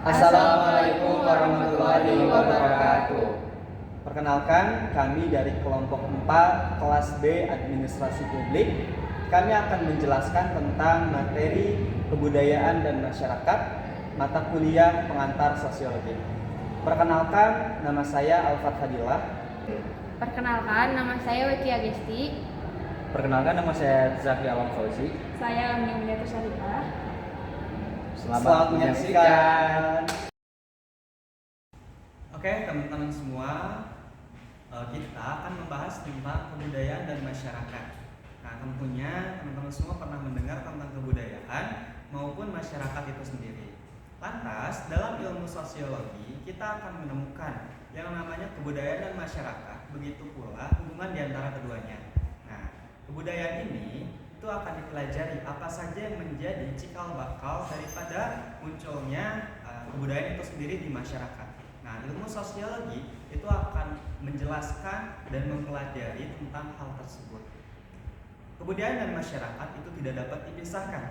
Assalamualaikum warahmatullahi wabarakatuh. Perkenalkan, kami dari kelompok 4 kelas B Administrasi Publik. Kami akan menjelaskan tentang materi kebudayaan dan masyarakat, mata kuliah pengantar sosiologi. Perkenalkan, nama saya Alfat Fadilah. Perkenalkan, nama saya Weki Agesti. Perkenalkan, nama saya Zaki Alam Fauzi. Saya Amni Amelia Tusalipah. Selamat menyaksikan. Oke, teman-teman semua, kita akan membahas tentang kebudayaan dan masyarakat. Nah, tentunya teman-teman semua pernah mendengar tentang kebudayaan maupun masyarakat itu sendiri. Lantas, dalam ilmu sosiologi, kita akan menemukan yang namanya kebudayaan dan masyarakat, begitu pula hubungan di antara keduanya. Nah, kebudayaan ini itu akan dipelajari apa saja yang menjadi cikal bakal daripada munculnya kebudayaan itu sendiri di masyarakat. Nah, ilmu sosiologi itu akan menjelaskan dan mempelajari tentang hal tersebut. Kebudayaan dan masyarakat itu tidak dapat dipisahkan.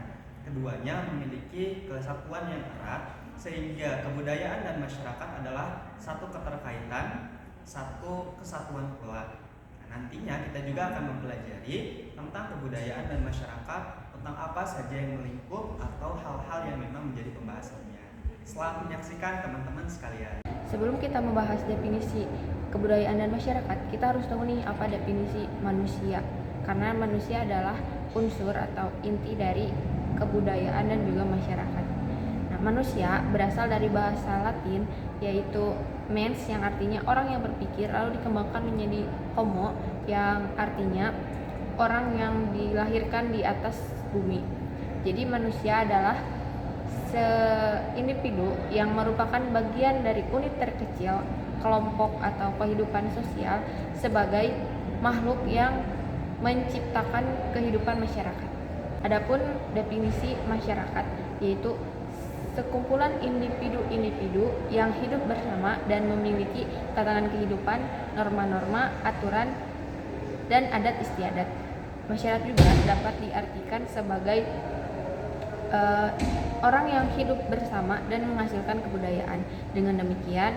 Keduanya memiliki kesatuan yang erat, sehingga kebudayaan dan masyarakat adalah satu keterkaitan, satu kesatuan pula. Nantinya kita juga akan mempelajari tentang kebudayaan dan masyarakat, tentang apa saja yang melingkup atau hal-hal yang memang menjadi pembahasannya. Selamat menyaksikan teman-teman sekalian. Sebelum kita membahas definisi kebudayaan dan masyarakat, kita harus tahu nih apa definisi manusia. Karena manusia adalah unsur atau inti dari kebudayaan dan juga masyarakat. Nah, manusia berasal dari bahasa Latin yaitu mens yang artinya orang yang berpikir, lalu dikembangkan menjadi homo yang artinya orang yang dilahirkan di atas bumi. Jadi manusia adalah individu yang merupakan bagian dari unit terkecil kelompok atau kehidupan sosial sebagai makhluk yang menciptakan kehidupan masyarakat. Adapun definisi masyarakat yaitu sekumpulan individu-individu yang hidup bersama dan memiliki tatanan kehidupan, norma-norma, aturan, dan adat istiadat. Masyarakat juga dapat diartikan sebagai orang yang hidup bersama dan menghasilkan kebudayaan. Dengan demikian,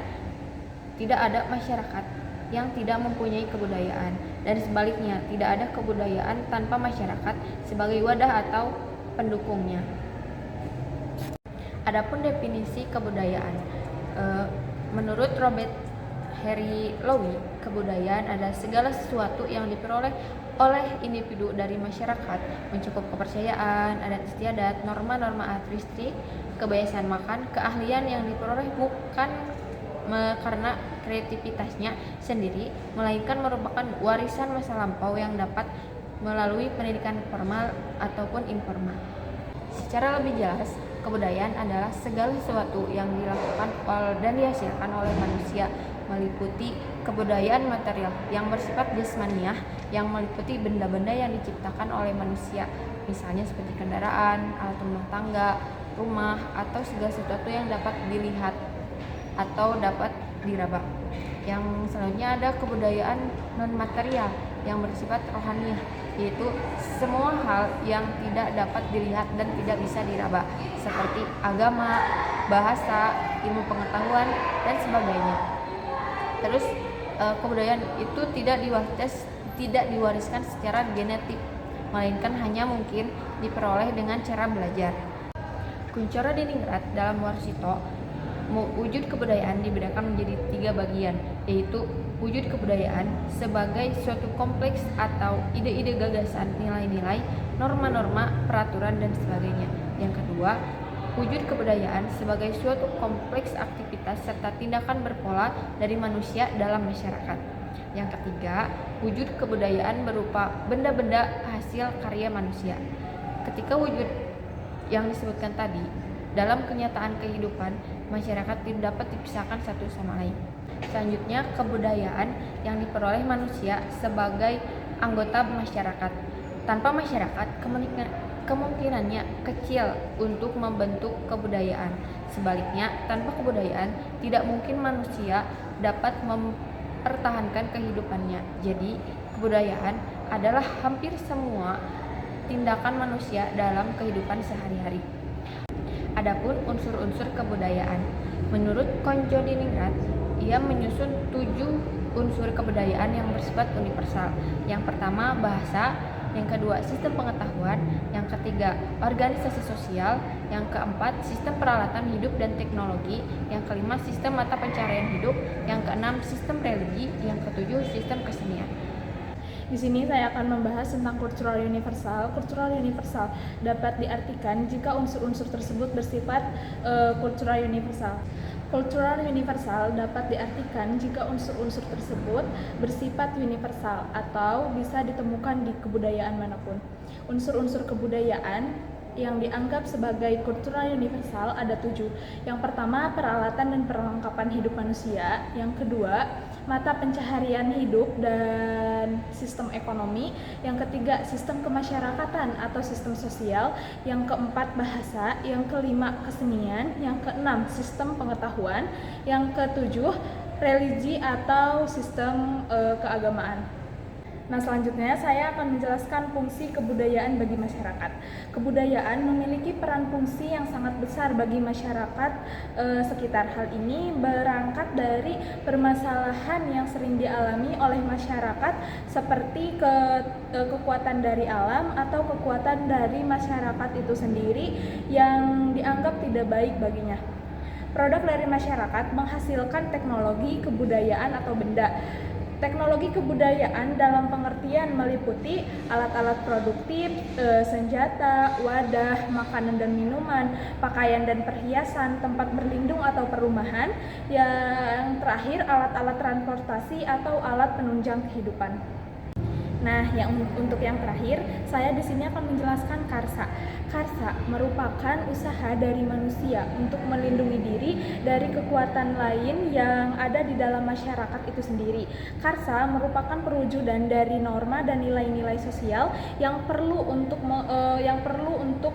tidak ada masyarakat yang tidak mempunyai kebudayaan, dan sebaliknya, tidak ada kebudayaan tanpa masyarakat sebagai wadah atau pendukungnya. Adapun definisi kebudayaan, menurut Robert Harry Lowy, kebudayaan adalah segala sesuatu yang diperoleh oleh individu dari masyarakat, mencakup kepercayaan, adat istiadat, norma-norma artistik, kebiasaan makan, keahlian yang diperoleh bukan karena kreativitasnya sendiri, melainkan merupakan warisan masa lampau yang dapat melalui pendidikan formal ataupun informal. Secara lebih jelas, kebudayaan adalah segala sesuatu yang dilakukan dan dihasilkan oleh manusia, meliputi kebudayaan material yang bersifat jasmaniah, yang meliputi benda-benda yang diciptakan oleh manusia, misalnya seperti kendaraan, alat rumah tangga, rumah, atau segala sesuatu yang dapat dilihat atau dapat diraba. Yang selanjutnya ada kebudayaan non-material yang bersifat rohaniah, yaitu semua hal yang tidak dapat dilihat dan tidak bisa diraba, seperti agama, bahasa, ilmu pengetahuan, dan sebagainya. Terus kebudayaan itu tidak diwariskan secara genetik, melainkan hanya mungkin diperoleh dengan cara belajar. Kuncoro Diningrat dalam Warsito, wujud kebudayaan dibedakan menjadi 3 bagian, yaitu wujud kebudayaan sebagai suatu kompleks atau ide-ide, gagasan, nilai-nilai, norma-norma, peraturan, dan sebagainya. Yang kedua, wujud kebudayaan sebagai suatu kompleks aktivitas serta tindakan berpola dari manusia dalam masyarakat. Yang ketiga, wujud kebudayaan berupa benda-benda hasil karya manusia. Ketika wujud yang disebutkan tadi dalam kenyataan kehidupan, masyarakat tidak dapat dipisahkan satu sama lain. Selanjutnya, kebudayaan yang diperoleh manusia sebagai anggota masyarakat. Tanpa masyarakat, kemungkinannya kecil untuk membentuk kebudayaan. Sebaliknya, tanpa kebudayaan, tidak mungkin manusia dapat mempertahankan kehidupannya. Jadi, kebudayaan adalah hampir semua tindakan manusia dalam kehidupan sehari-hari. Adapun unsur-unsur kebudayaan, menurut Konjodiningrat, ia menyusun 7 unsur kebudayaan yang bersifat universal. Yang pertama, bahasa. Yang kedua, sistem pengetahuan. Yang ketiga, organisasi sosial. Yang keempat, sistem peralatan hidup dan teknologi. Yang kelima, sistem mata pencaharian hidup. Yang keenam, sistem religi. Yang ketujuh, sistem kesenian. Di sini saya akan membahas tentang kultural universal. Kultural universal dapat diartikan jika unsur-unsur tersebut bersifat kultural universal. Kultural universal dapat diartikan jika unsur-unsur tersebut bersifat universal atau bisa ditemukan di kebudayaan manapun. Unsur-unsur kebudayaan yang dianggap sebagai kultural universal ada 7. Yang pertama, peralatan dan perlengkapan hidup manusia. Yang kedua, mata pencaharian hidup dan sistem ekonomi. Yang ketiga, sistem kemasyarakatan atau sistem sosial. Yang keempat, bahasa. Yang kelima, kesenian. Yang keenam, sistem pengetahuan. Yang ketujuh, religi atau sistem keagamaan. Nah, selanjutnya saya akan menjelaskan fungsi kebudayaan bagi masyarakat. Kebudayaan memiliki peran fungsi yang sangat besar bagi masyarakat sekitar. Hal ini berangkat dari permasalahan yang sering dialami oleh masyarakat seperti kekuatan dari alam atau kekuatan dari masyarakat itu sendiri yang dianggap tidak baik baginya. Produk dari masyarakat menghasilkan teknologi, kebudayaan atau benda. Teknologi kebudayaan dalam pengertian meliputi alat-alat produktif, senjata, wadah, makanan dan minuman, pakaian dan perhiasan, tempat berlindung atau perumahan. Yang terakhir, alat-alat transportasi atau alat penunjang kehidupan. Nah, untuk yang terakhir, saya di sini akan menjelaskan karsa. Karsa merupakan usaha dari manusia untuk melindungi diri dari kekuatan lain yang ada di dalam masyarakat itu sendiri. Karsa merupakan perwujudan dari norma dan nilai-nilai sosial yang perlu untuk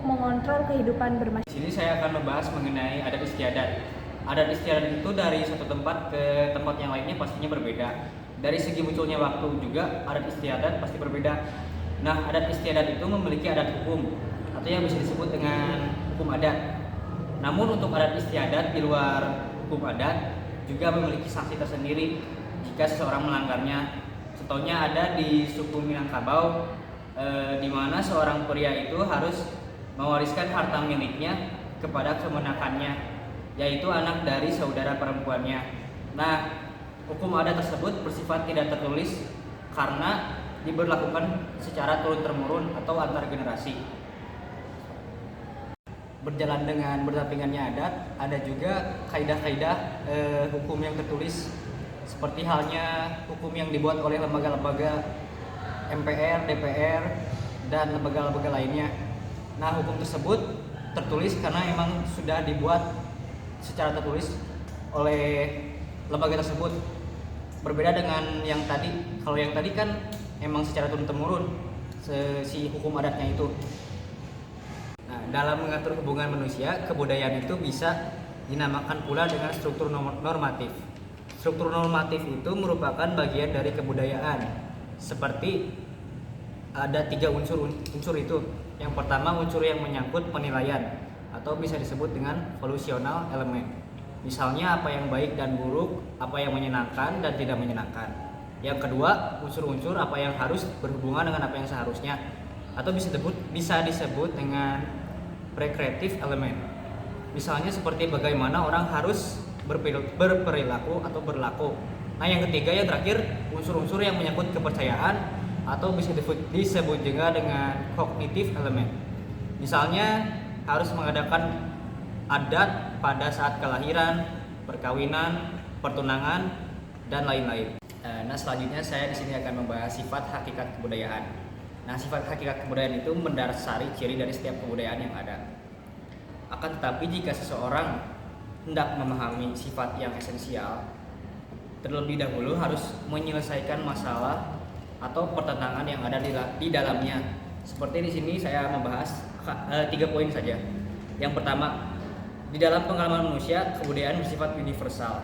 mengontrol kehidupan bermasyarakat. Di sini saya akan membahas mengenai adat istiadat. Adat istiadat itu dari satu tempat ke tempat yang lainnya pastinya berbeda. Dari segi munculnya waktu juga adat istiadat pasti berbeda. Nah, adat istiadat itu memiliki adat hukum atau yang bisa disebut dengan hukum adat. Namun untuk adat istiadat di luar hukum adat juga memiliki sanksi tersendiri jika seseorang melanggarnya. Contohnya ada di suku Minangkabau di mana seorang pria itu harus mewariskan harta miliknya kepada kemenakannya, yaitu anak dari saudara perempuannya. Nah, hukum adat tersebut bersifat tidak tertulis karena diberlakukan secara turun-temurun atau antar generasi. Berjalan dengan berdampingannya adat, ada juga kaidah-kaidah hukum yang tertulis, seperti halnya hukum yang dibuat oleh lembaga-lembaga MPR, DPR, dan lembaga-lembaga lainnya. Nah, hukum tersebut tertulis karena memang sudah dibuat secara tertulis oleh lembaga tersebut. Berbeda dengan yang tadi. Kalau yang tadi kan emang secara turun-temurun si hukum adatnya itu. Nah, dalam mengatur hubungan manusia, kebudayaan itu bisa dinamakan pula dengan struktur normatif. Struktur normatif itu merupakan bagian dari kebudayaan. Seperti ada 3 unsur itu. Yang pertama, unsur yang menyangkut penilaian atau bisa disebut dengan volitional element. Misalnya apa yang baik dan buruk, apa yang menyenangkan dan tidak menyenangkan. Yang kedua, unsur-unsur apa yang harus berhubungan dengan apa yang seharusnya, atau bisa disebut dengan recreative element. Misalnya seperti bagaimana orang harus berperilaku atau berlaku. Nah, yang ketiga, yang terakhir, unsur-unsur yang menyangkut kepercayaan atau bisa disebut juga dengan cognitive element. Misalnya harus mengadakan adat pada saat kelahiran, perkawinan, pertunangan, dan lain-lain. Nah, selanjutnya saya di sini akan membahas sifat hakikat kebudayaan. Nah, sifat hakikat kebudayaan itu mendasari ciri dari setiap kebudayaan yang ada. Akan tetapi jika seseorang hendak memahami sifat yang esensial, terlebih dahulu harus menyelesaikan masalah atau pertentangan yang ada di dalamnya. Seperti di sini saya membahas 3 poin saja. Yang pertama, di dalam pengalaman manusia, kebudayaan bersifat universal.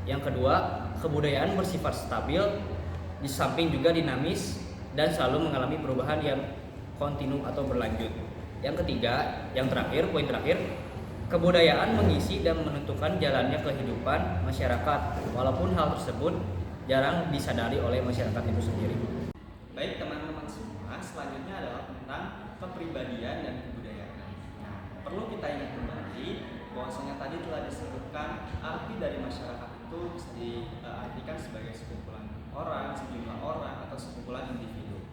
Yang kedua, kebudayaan bersifat stabil, di samping juga dinamis dan selalu mengalami perubahan yang kontinu atau berlanjut. Yang ketiga, yang terakhir, poin terakhir, Kebudayaan mengisi dan menentukan jalannya kehidupan masyarakat, walaupun hal tersebut jarang disadari oleh masyarakat itu sendiri. Baik teman-teman semua, selanjutnya adalah tentang kepribadian dan kebudayaan. Nah, perlu kita ingat kembali bahwasanya tadi telah disebutkan arti dari masyarakat itu bisa diartikan sebagai sekumpulan orang, sejumlah orang, atau sekumpulan individu.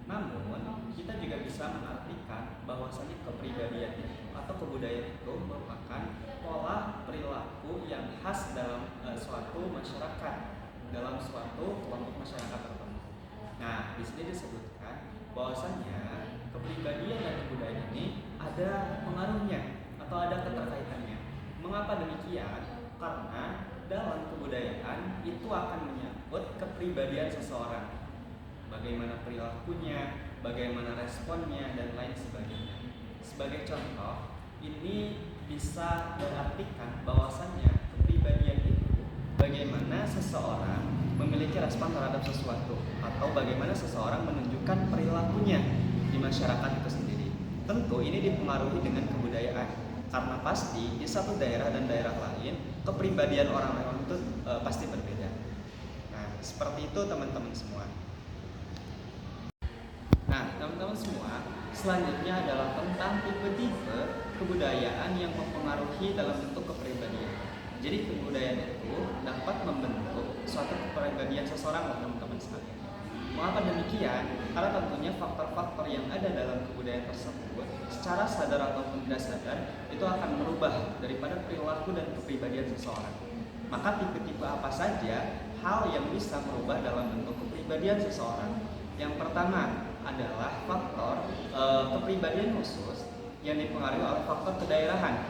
Namun, kita juga bisa mengartikan bahwasanya kepribadian itu atau kebudayaan itu merupakan pola perilaku yang khas dalam suatu masyarakat, dalam suatu kelompok masyarakat tertentu. Nah, di sini disebutkan bahwasanya kepribadian dan kebudayaan ini ada pengaruhnya atau ada keterkaitannya. Mengapa demikian? Karena dalam kebudayaan itu akan menyangkut kepribadian seseorang. Bagaimana perilakunya, bagaimana responnya, dan lain sebagainya. Sebagai contoh, ini bisa berartikan bahwasannya kepribadian itu bagaimana seseorang memiliki respon terhadap sesuatu atau bagaimana seseorang menunjukkan perilakunya di masyarakat itu sendiri. Tentu ini dipengaruhi dengan kebudayaan, karena pasti di satu daerah dan daerah lain kepribadian orang-orang itu pasti berbeda. Nah, seperti itu teman-teman semua. Nah, teman-teman semua, selanjutnya adalah tentang tipe-tipe kebudayaan yang mempengaruhi dalam bentuk kepribadian. Jadi kebudayaan itu dapat membentuk suatu kepribadian seseorang, teman-teman sekalian. Mengapa demikian? Karena tentunya faktor-faktor yang ada dalam kebudayaan tersebut secara sadar ataupun tidak sadar itu akan merubah daripada perilaku dan kepribadian seseorang. Maka tipe-tipe apa saja hal yang bisa merubah dalam bentuk kepribadian seseorang? Yang pertama adalah faktor kepribadian khusus yang dipengaruhi oleh faktor kedaerahan.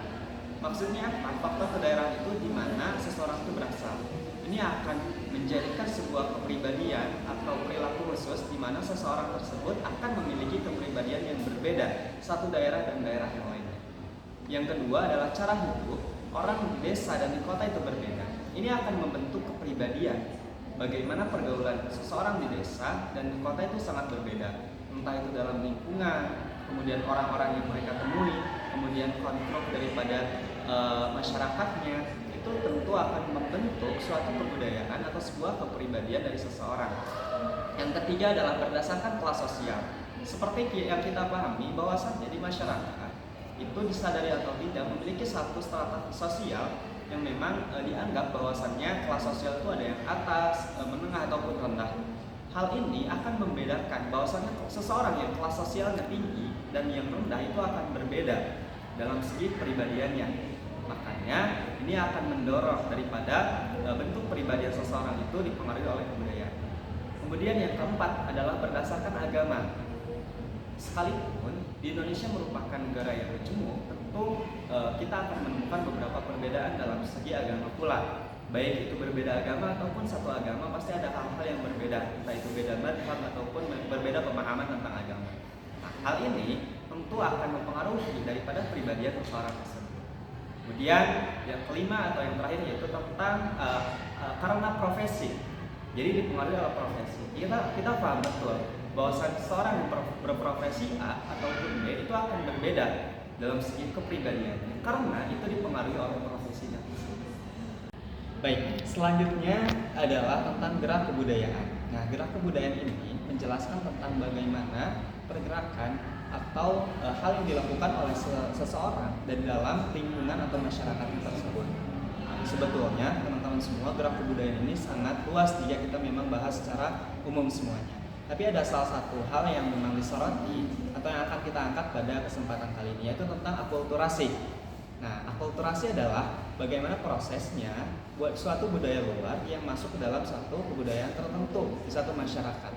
Maksudnya apa? Faktor kedaerahan itu di mana seseorang itu berasal. Ini akan menjadikan sebuah kepribadian atau perilaku khusus di mana seseorang tersebut akan memiliki kepribadian yang berbeda satu daerah dan daerah yang lainnya. Yang kedua adalah cara hidup orang di desa dan di kota itu berbeda. Ini akan membentuk kepribadian. Bagaimana pergaulan seseorang di desa dan di kota itu sangat berbeda. Entah itu dalam lingkungan, kemudian orang-orang yang mereka temui, kemudian konstruk daripada masyarakatnya, itu tentu akan membentuk suatu kebudayaan atau sebuah kepribadian dari seseorang. Yang ketiga adalah berdasarkan kelas sosial. Seperti yang kita pahami bahwasannya di masyarakat itu disadari atau tidak memiliki satu strata sosial yang memang dianggap bahwasannya kelas sosial itu ada yang atas, menengah ataupun rendah. Hal ini akan membedakan bahwasannya seseorang yang kelas sosialnya tinggi dan yang rendah itu akan berbeda dalam segi kepribadiannya. Makanya ini akan mendorong daripada bentuk kepribadian seseorang itu dipengaruhi oleh kebudayaan. Kemudian yang keempat adalah berdasarkan agama. Sekalipun di Indonesia merupakan negara yang majemuk, tentu kita akan menemukan beberapa perbedaan dalam segi agama pula. Baik itu berbeda agama ataupun satu agama, pasti ada hal-hal yang berbeda, entah itu beda madhab ataupun berbeda pemahaman tentang agama. Nah, hal ini tentu akan mempengaruhi daripada kepribadian seseorang tersebut. Kemudian yang kelima atau yang terakhir yaitu tentang karena profesi. Jadi dipengaruhi oleh profesi. Kita paham betul bahwa seseorang yang berprofesi A ataupun B itu akan berbeda dalam segi kepribadiannya karena itu dipengaruhi oleh profesinya. Baik, selanjutnya adalah tentang gerak kebudayaan. Nah, gerak kebudayaan ini menjelaskan tentang bagaimana pergerakan atau hal yang dilakukan oleh seseorang dan dalam lingkungan atau masyarakat tersebut. Sebetulnya teman-teman semua, gerak kebudayaan ini sangat luas jika kita memang bahas secara umum semuanya. Tapi ada salah satu hal yang memang disoroti atau yang akan kita angkat pada kesempatan kali ini, yaitu tentang akulturasi. Nah, akulturasi adalah bagaimana prosesnya buat suatu budaya luar yang masuk ke dalam satu kebudayaan tertentu di satu masyarakat.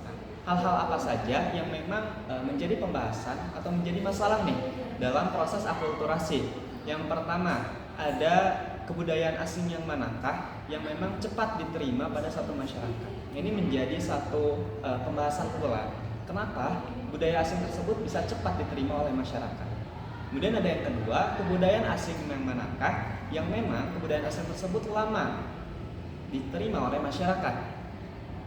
Nah, hal-hal apa saja yang memang menjadi pembahasan atau menjadi masalah nih dalam proses akulturasi? Yang pertama, ada kebudayaan asing yang manakah yang memang cepat diterima pada satu masyarakat. Ini menjadi satu pembahasan pula. Kenapa budaya asing tersebut bisa cepat diterima oleh masyarakat? Kemudian ada yang kedua, kebudayaan asing yang manakah yang memang kebudayaan asing tersebut lama diterima oleh masyarakat.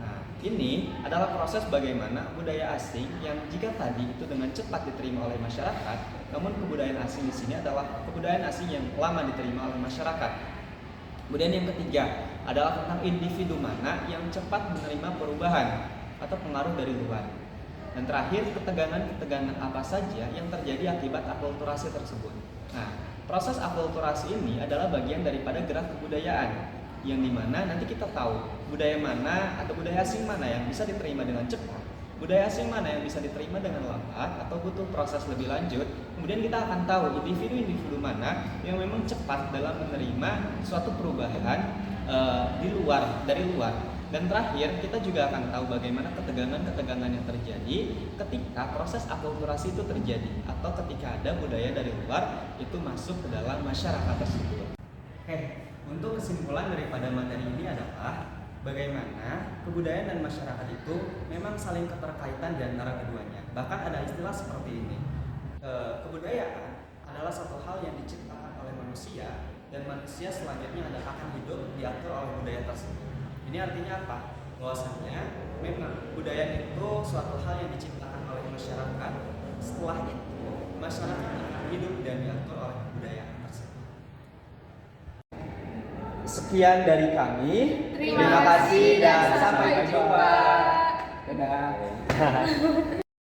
Nah, Ini adalah proses bagaimana budaya asing yang jika tadi itu dengan cepat diterima oleh masyarakat, namun kebudayaan asing di sini adalah kebudayaan asing yang lama diterima oleh masyarakat. Kemudian yang ketiga adalah tentang individu mana yang cepat menerima perubahan atau pengaruh dari luar. Dan terakhir, ketegangan-ketegangan apa saja yang terjadi akibat akulturasi tersebut. Nah, proses akulturasi ini adalah bagian daripada gerak kebudayaan, yang dimana nanti kita tahu budaya mana atau budaya asing mana yang bisa diterima dengan cepat, budaya asing mana yang bisa diterima dengan lambat atau butuh proses lebih lanjut. Kemudian kita akan tahu individu-individu mana yang memang cepat dalam menerima suatu perubahan dari luar. Dan terakhir, kita juga akan tahu bagaimana ketegangan-ketegangan yang terjadi ketika proses akulturasi itu terjadi atau ketika ada budaya dari luar itu masuk ke dalam masyarakat tersebut. Untuk kesimpulan daripada materi ini adalah bagaimana kebudayaan dan masyarakat itu memang saling keterkaitan di antara keduanya. Bahkan ada istilah seperti ini. Kebudayaan adalah satu hal yang diciptakan oleh manusia dan manusia selanjutnya akan hidup diatur oleh budaya tersebut. Ini artinya apa? Bahwasanya memang budaya itu suatu hal yang diciptakan oleh masyarakat. Setelah itu masyarakat akan hidup dan diatur oleh kebudayaan tersebut. Sekian dari kami. Terima kasih dan sampai jumpa. Dadah.